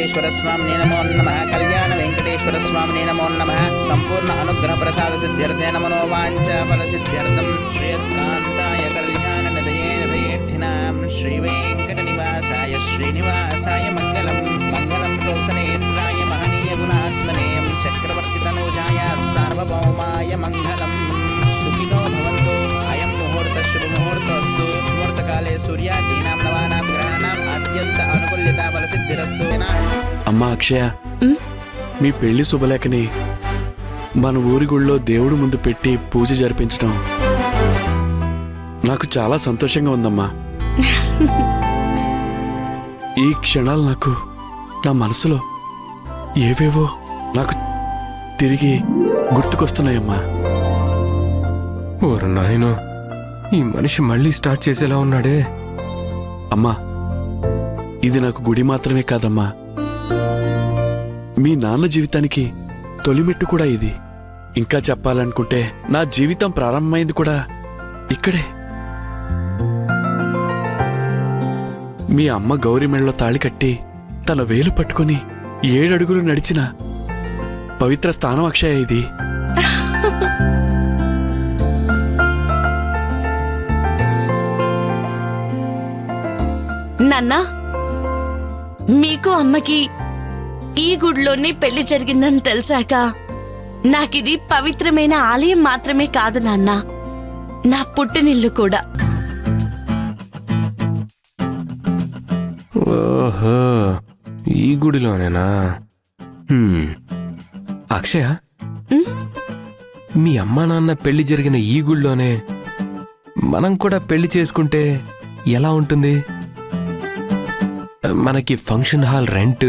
వెంకటేశ్వర స్వామినే నమో నమః. కళ్యాణ వెంకటేశ్వర స్వామినే నమో నమః. సంపూర్ణ అనుగ్రహ ప్రసాద సిద్ధ్యర్థే నమో వాంఛ ఫల సిద్ధ్యర్థం. శ్రీయత్కాంతాయ కళ్యాణ నిధయే నిధయేర్థినాం శ్రీ వెంకట నివాసాయ శ్రీనివాసాయ మంగళం. మంగళం కౌసలేంద్రాయ మహనీయ గుణాత్మనే చక్రవర్తి తనూజాయ సార్వభౌమాయ మంగళం. సుఖినో భవంతు. అయం ముహూర్త శుభ ముహూర్తోస్తు. ముహూర్తకాలే సూర్యాదీనాం నవానాం గ్రహాణాం అత్యంత అనుకూల్యత బల సిద్ధిరస్తు. అమ్మా అక్షయ, మీ పెళ్లి శుభలేఖని మన ఊరి గుళ్ళో దేవుడి ముందు పెట్టి పూజ జరిపించడం నాకు చాలా సంతోషంగా ఉందమ్మా. ఈ క్షణాలు నాకు నా మనసులో ఏవేవో నాకు తిరిగి గుర్తుకొస్తున్నాయమ్మా. ఓరు నాయనో, ఈ మనిషి మళ్ళీ స్టార్ట్ చేసేలా ఉన్నాడే. అమ్మా, ఇది నాకు గుడి మాత్రమే కాదమ్మా, మీ నాన్న జీవితానికి తొలిమెట్టు కూడా ఇది. ఇంకా చెప్పాలనుకుంటే నా జీవితం ప్రారంభమైంది కూడా ఇక్కడే. మీ అమ్మ గౌరి మెడలో తాళి కట్టి తన వేలు పట్టుకుని 7 అడుగులు నడిచిన పవిత్ర స్థానం అక్షయ ఇది. నాన్నా, మీకు అమ్మకి ఈ గుడిలోనే పెళ్లి జరిగిందని తెలిసాక నాకిది పవిత్రమైన ఆలయం మాత్రమే కాదు నాన్న, నా పుట్టినిల్లు కూడా. ఓహో, ఈ గుడిలోనేనా? అక్షయ, మీ అమ్మా నాన్న పెళ్లి జరిగిన ఈ గుడిలోనే మనం కూడా పెళ్లి చేసుకుంటే ఎలా ఉంటుంది? మనకి ఫంక్షన్ హాల్ రెంట్,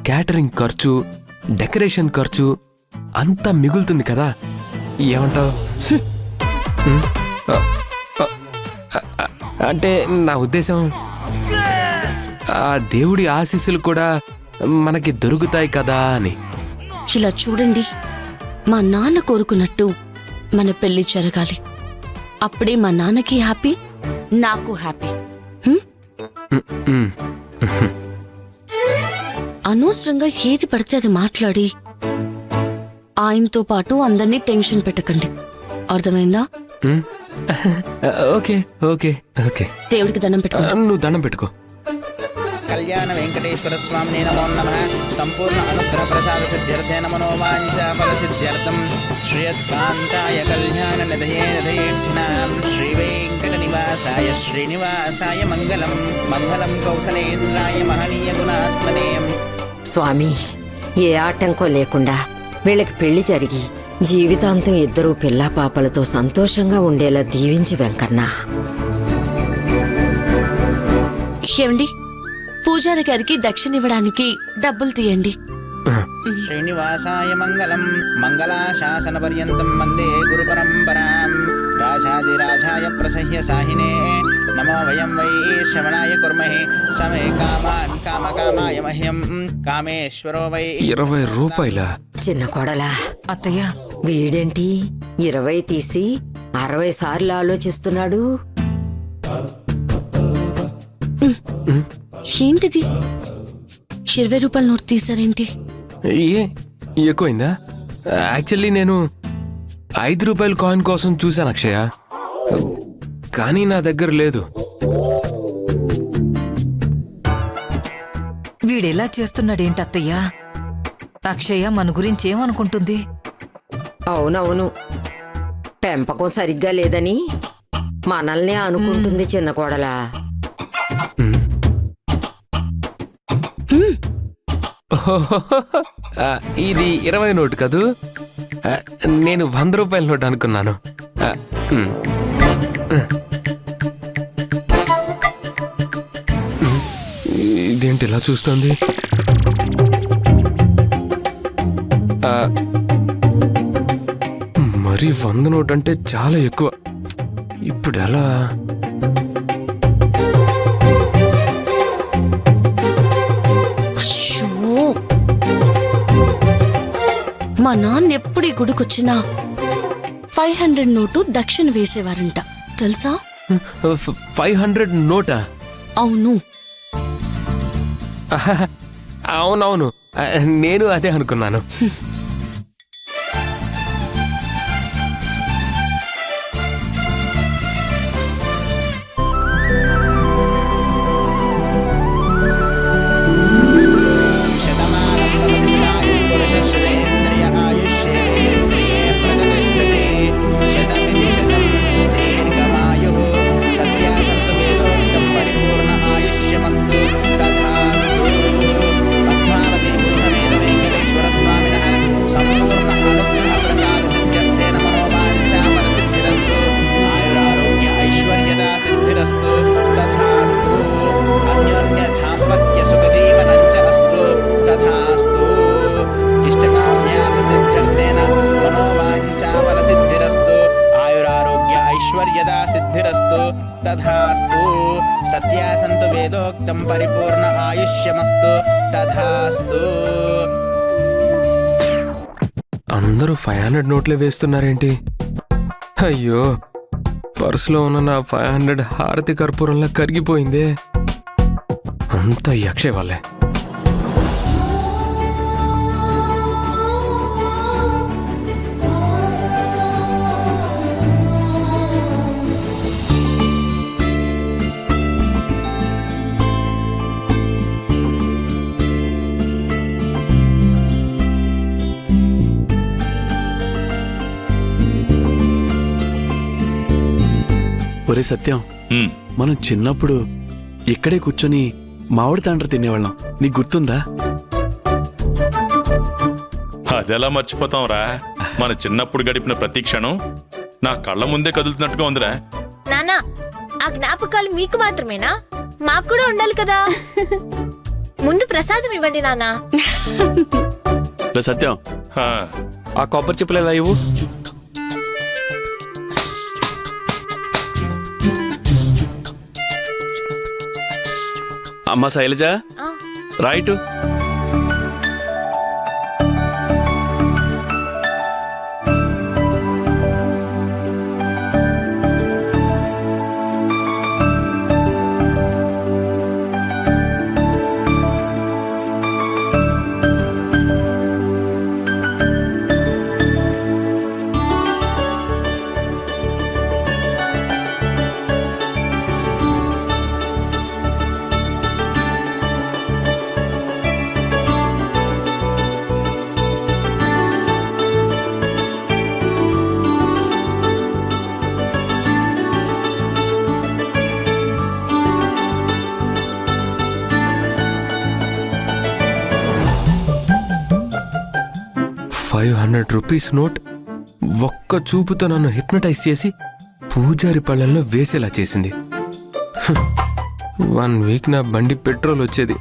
క్యాటరింగ్ ఖర్చు, డెకరేషన్ ఖర్చు అంతా మిగులుతుంది కదా. ఏమంటావు? అంటే నా ఉద్దేశం, ఆ దేవుడి ఆశీస్సులు కూడా మనకి దొరుకుతాయి కదా అని. ఇలా చూడండి, మా నాన్న కోరుకున్నట్టు మన పెళ్లి జరగాలి. అప్పుడే మా నాన్నకి హ్యాపీ, నాకు హ్యాపీ. అనవసరంగా ఏది పడితే అది మాట్లాడి ఆయనతో పాటు అందరినీ టెన్షన్ పెట్టకండి, అర్థమైందా? Okay okay okay. దేవుడికి దండం పెట్టుకో. నువ్వు దండం పెట్టుకో. కళ్యాణ వెంకటేశ్వర స్వామినే నమో నమః. సంపూర్ణ అనుగ్రహ ప్రసాద సిద్ధ్యర్థే నమో వాంఛ ఫల సిద్ధ్యర్థం. శ్రీయత్కాంతాయ కళ్యాణ నిధయే నిధయేర్థినాం శ్రీ వెంకట నివాసాయ శ్రీనివాసాయ మంగళం. మంగళం కౌసలేంద్రాయ మహనీయ గుణాత్మనే. స్వామి, ఏ ఆటంకం లేకుండా వీళ్ళకి పెళ్లి జరిగి జీవితాంతం ఇద్దరూ పిల్లా పాపలతో సంతోషంగా ఉండేలా దీవించి వెంకన్న. ఏమండి, పూజారి గారికి దక్షిణ ఇవ్వడానికి డబ్బులు తీయండి. శ్రీనివాసాయ మంగళం. మంగళాశాసన పర్యంతం వందే గురు పరంపరాం. రాజాదిరాజాయ ప్రసహ్య సాహినే నమో వయం వై శ్రవణాయ కుర్మహే. సమే కామాన్ కామకామాయ మహ్యం కామేశ్వరో వై. 20 రూపాయల? చిన్న కోడలా, అత్తయ్య, వీడేంటి 20 తీసి 60 సార్లు ఆలోచిస్తున్నాడు? ఏంటిది, 20 రూపాయల నోట్ తీసారేంటి? ఎక్కువైందా? యాక్చువల్లీ నేను 5 రూపాయల కాయిన్ కోసం చూశాను అక్షయ, కానీ నా దగ్గర లేదు. వీడెలా చేస్తున్నాడేంటి అత్తయ్య? అక్షయ మన గురించి ఏమనుకుంటుంది? అవునవును, పెంపకం సరిగ్గా లేదని మనల్నే అనుకుంటుంది చిన్న కోడలా. ఇది 20 నోటు కదూ? నేను 100 రూపాయల నోటు అనుకున్నాను. ఇదేంటి ఇలా చూస్తుంది? మరి 100 నోట్ అంటే చాలా ఎక్కువ. ఇప్పుడు ఎలా? మా నాన్న ఎప్పుడు ఈ గుడికొచ్చినా 500 నోటు దక్షిణ వేసేవారంట, తెలుసా? 500 నోటా? అవును. అవునవును, నేను అదే అనుకున్నాను. సిద్ధిరస్తు తథాస్తు సత్యాసంతు వేదోక్తం పరిపూర్ణ ఆయుష్యమస్తు తథాస్తు. అందరూ 500 నోట్లే వేస్తున్నారేంటి? అయ్యో, పర్సులో ఉన్న నా 500 హారతి కర్పూరంలా కరిగిపోయిందే. అంత యక్షే వాళ్ళే. ఒరే సత్యం, మనం చిన్నప్పుడు ఇక్కడే కూర్చొని మామిడి తాండ్ర తినేవాళ్ళం, నీకు గుర్తుందా? అదెలా మర్చిపోతాం రా, మన చిన్నప్పుడు గడిపిన ప్రతి క్షణం నా కళ్ళ ముందే కదులుతున్నట్టుగా ఉందిరా. నానా, ఆ జ్ఞాపకాలు మీకు మాత్రమేనా? మాకు కూడా ఉండాలి కదా. ముందు ప్రసాదం ఇవ్వండి నానా. రే సత్యం, హా, ఆ కొబ్బరి చెప్పులు ఎలా ఇవ్వు. అమ్మా శైలజ, రైట్. ₹500 నోట్ ఒక్క చూపుతో నన్ను హిప్నటైజ్ చేసి పూజారి పళ్ళల్లో వేసేలా చేసింది. 1 వీక్ నా బండి పెట్రోల్ వచ్చేది.